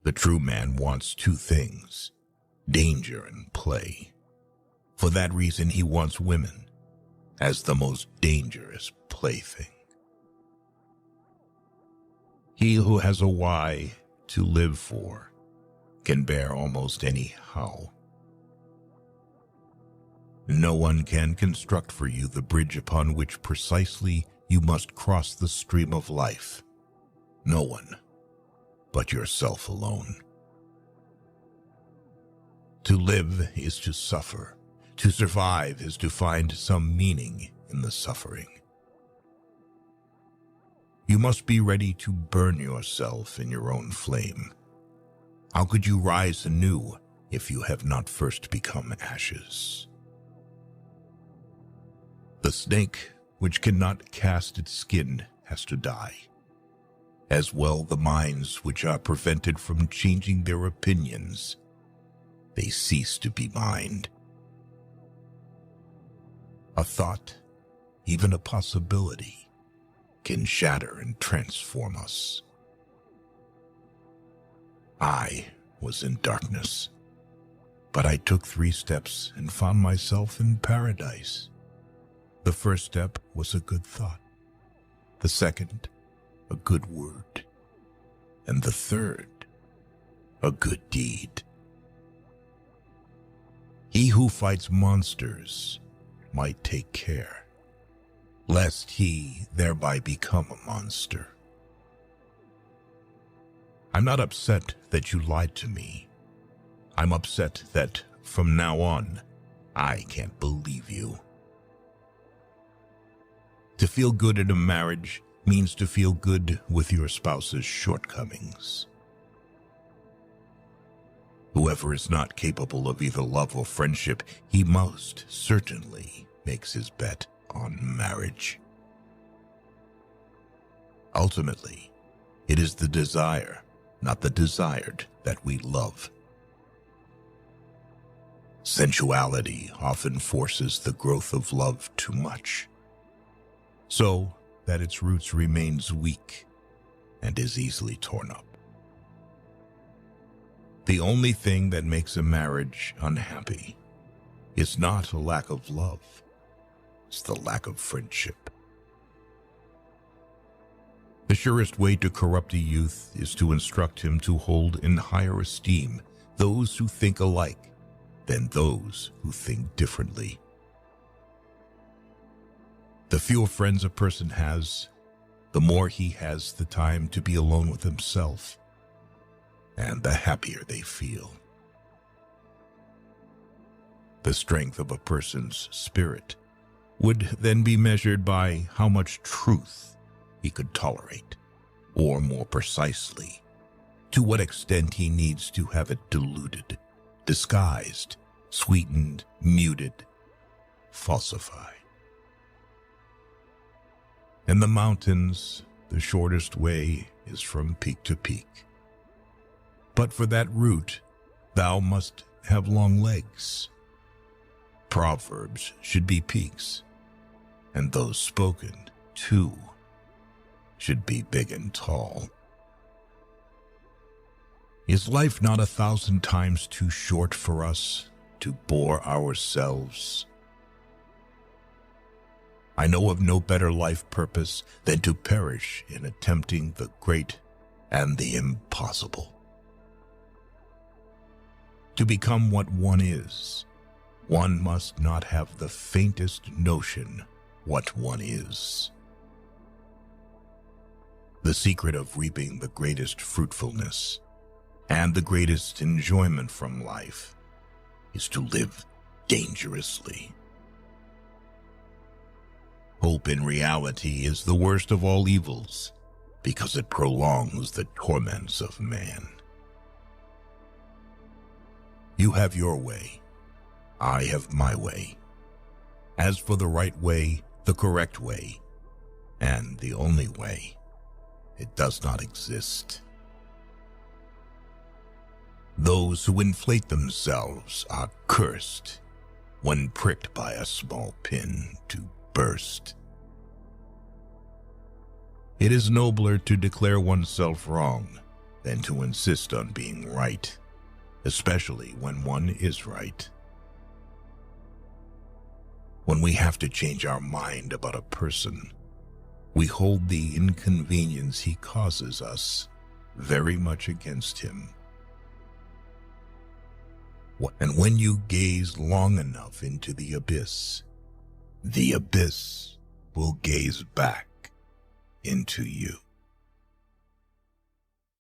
The true man wants two things, danger and play. For that reason, he wants women as the most dangerous plaything. He who has a why to live for can bear almost any how. No one can construct for you the bridge upon which precisely you must cross the stream of life. No one but yourself alone. To live is to suffer. To survive is to find some meaning in the suffering. You must be ready to burn yourself in your own flame. How could you rise anew if you have not first become ashes? The snake which cannot cast its skin has to die. As well the minds which are prevented from changing their opinions, they cease to be mind. A thought, even a possibility, can shatter and transform us. I was in darkness, but I took 3 steps and found myself in paradise. The first step was a good thought. The second, a good word. And the third, a good deed. He who fights monsters might take care, lest he thereby become a monster. I'm not upset that you lied to me. I'm upset that from now on, I can't believe you. To feel good in a marriage means to feel good with your spouse's shortcomings. Whoever is not capable of either love or friendship, he most certainly makes his bet on marriage. Ultimately, it is the desire, not the desired, that we love. Sensuality often forces the growth of love too much, so that its roots remains weak and is easily torn up. The only thing that makes a marriage unhappy is not a lack of love, it's the lack of friendship. The surest way to corrupt a youth is to instruct him to hold in higher esteem those who think alike than those who think differently. The fewer friends a person has, the more he has the time to be alone with himself, and the happier they feel. The strength of a person's spirit would then be measured by how much truth he could tolerate, or more precisely, to what extent he needs to have it diluted, disguised, sweetened, muted, falsified. In the mountains, the shortest way is from peak to peak. But for that route, thou must have long legs. Proverbs should be peaks, and those spoken, too, should be big and tall. Is life not 1,000 times too short for us to bore ourselves? I know of no better life purpose than to perish in attempting the great and the impossible. To become what one is, one must not have the faintest notion what one is. The secret of reaping the greatest fruitfulness and the greatest enjoyment from life is to live dangerously. Hope in reality is the worst of all evils because it prolongs the torments of man. You have your way, I have my way. As for the right way, the correct way, and the only way, it does not exist. Those who inflate themselves are cursed when pricked by a small pin to burst. It is nobler to declare oneself wrong than to insist on being right, especially when one is right. When we have to change our mind about a person, we hold the inconvenience he causes us very much against him. And when you gaze long enough into the abyss will gaze back into you.